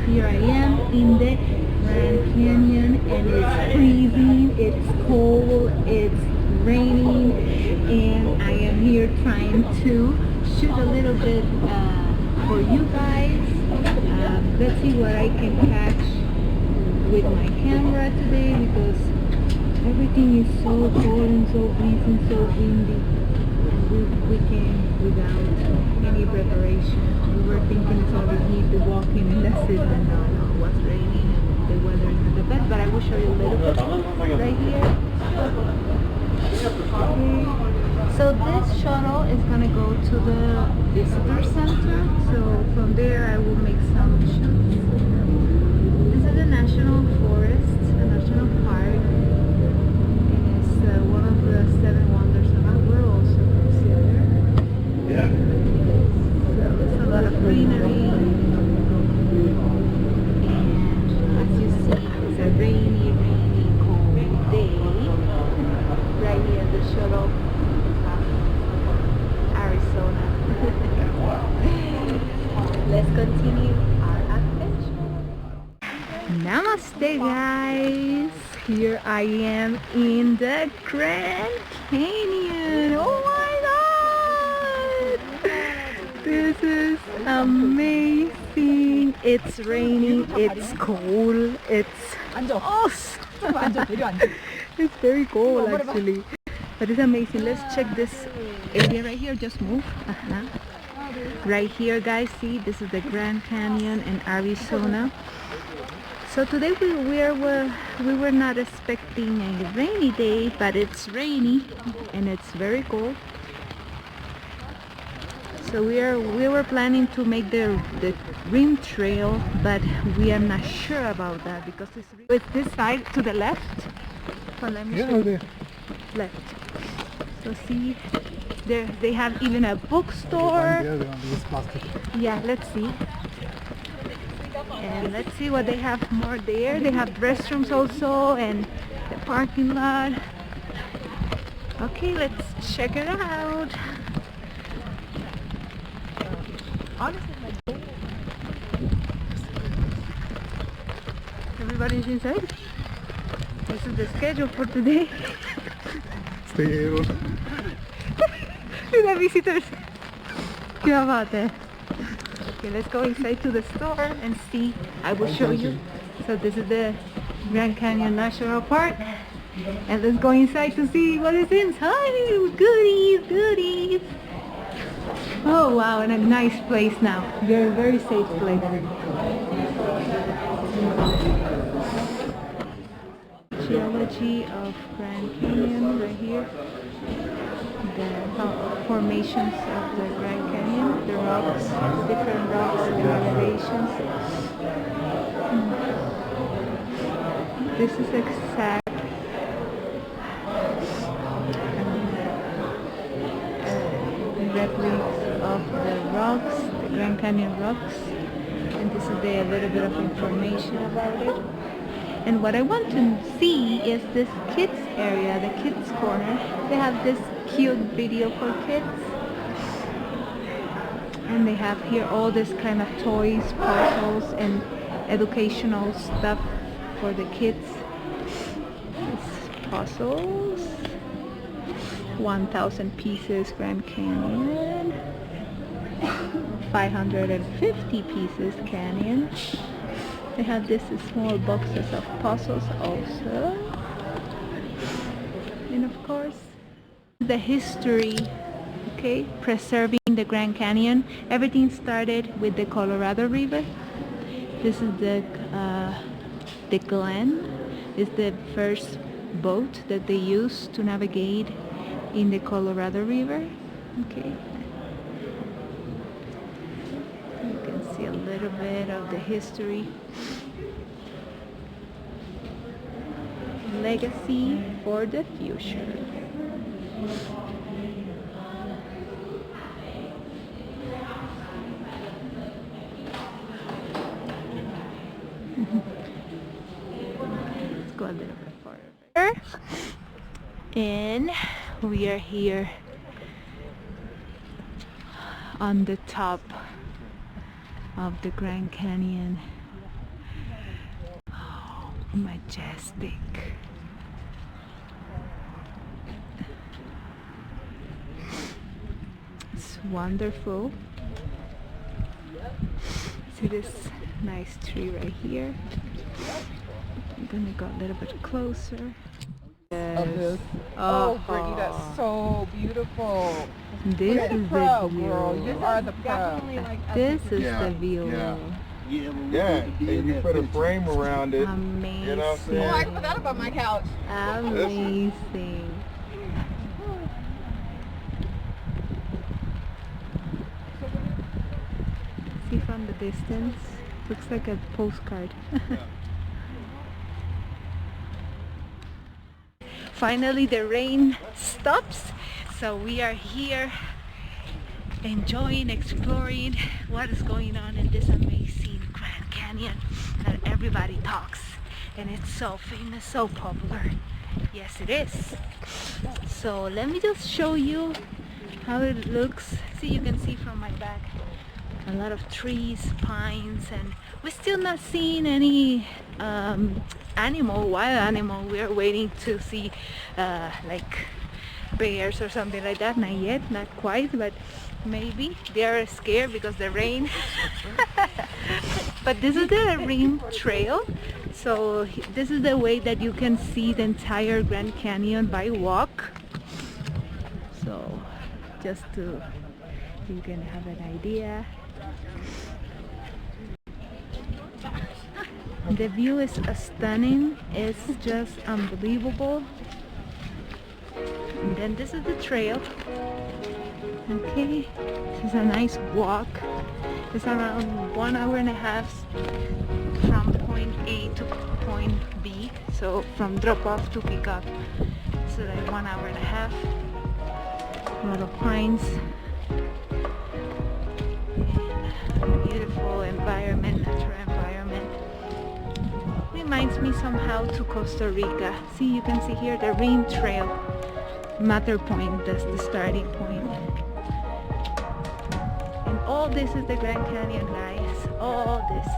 Here I am in the Grand Canyon and it's freezing, it's cold, it's raining, and I am here trying to shoot a little bit for you guys. Let's see what I can catch with my camera today because everything is so cold and so freezing, so windy. And we came without any preparation. We were thinking it's only need to walk in and that's it, but no, it was raining and the weather is not the best, but I will show you a little bit right here. Okay. So this shuttle is going to go to the visitor center, so from there I will make some shots. This is a national forest, a national park, and it's one of the 7 wonders of the world also considered. Yeah. So there's a lot of greenery, and as you see, it's a rainy, cold day. Right here, the shuttle, Arizona. Let's continue our adventure. Namaste, guys. Here I am in the Grand Canyon. Oh my God! This is amazing. It's raining, it's cold, it's awesome. It's very cold actually, but it's amazing. Let's check this area right here. Just move. Right here, guys, see, this is the Grand Canyon in Arizona. So today we were not expecting a rainy day, but it's rainy and it's very cold. So we were planning to make the rim trail, but we are not sure about that because it's this side to the left. So let me show you. Left. So see, there they have even a bookstore. Yeah, let's see. And let's see what they have more there. They have restrooms also and the parking lot. Okay, let's check it out. Everybody's inside. This is the schedule for today. Stay able. The visitors. क्या बात है? Okay, let's go inside to the store and see. I will show you. So this is the Grand Canyon National Park. And let's go inside to see what is inside. Goodies. Oh wow, and a nice place now. Very safe place. Geology of Grand Canyon right here. The formations of the Grand Canyon, the rocks, different rocks and elevations. This is exact replics of the rocks, the Grand Canyon rocks, and this is a little bit of information about it. And what I want to see is this kids area, the kids corner. They have this cute video for kids. And they have here all this kind of toys, puzzles, and educational stuff for the kids. It's puzzles. 1,000 pieces Grand Canyon. 550 pieces Canyon. They have this small boxes of puzzles also. And of course, the history, okay, preserving the Grand Canyon. Everything started with the Colorado River. This is the Glen. It's the first boat that they used to navigate in the Colorado River. Okay. You can see a little bit of the history. Legacy for the future. Let's go a little bit further. And we are here on the top of the Grand Canyon. majestic. It's wonderful. See this nice tree right here. I'm gonna go a little bit closer. Of this. Oh, Brittany, that's so beautiful. This You're the is pro, the view. girl. You are the pro. This is Yeah, the view. yeah. Yeah, and you put a frame around it. Amazing. You know what I'm saying? Oh, I forgot about my couch. Amazing. See from the distance, looks like a postcard. Finally the rain stops, so we are here enjoying, exploring what is going on in this amazing Grand Canyon that everybody talks, and it's so famous, so popular. Yes, it is. So let me just show you how it looks. See, you can see from my back a lot of trees, pines, and we're still not seeing any wild animal. We are waiting to see like bears or something like that. Not yet, not quite, but maybe they are scared because the rain. But this is the rain trail, so this is the way that you can see the entire Grand Canyon by walk. So just to you can have an idea. The view is stunning. It's just unbelievable. And then this is the trail. Okay, this is a nice walk. It's around 1 hour and a half from point A to point B. So from drop off to pick up. So like 1 hour and a half. A lot of pines. And beautiful environment, natural environment. Reminds me somehow to Costa Rica. See, you can see here the Rim Trail. Matter Point, that's the starting point. And all this is the Grand Canyon, guys. All this.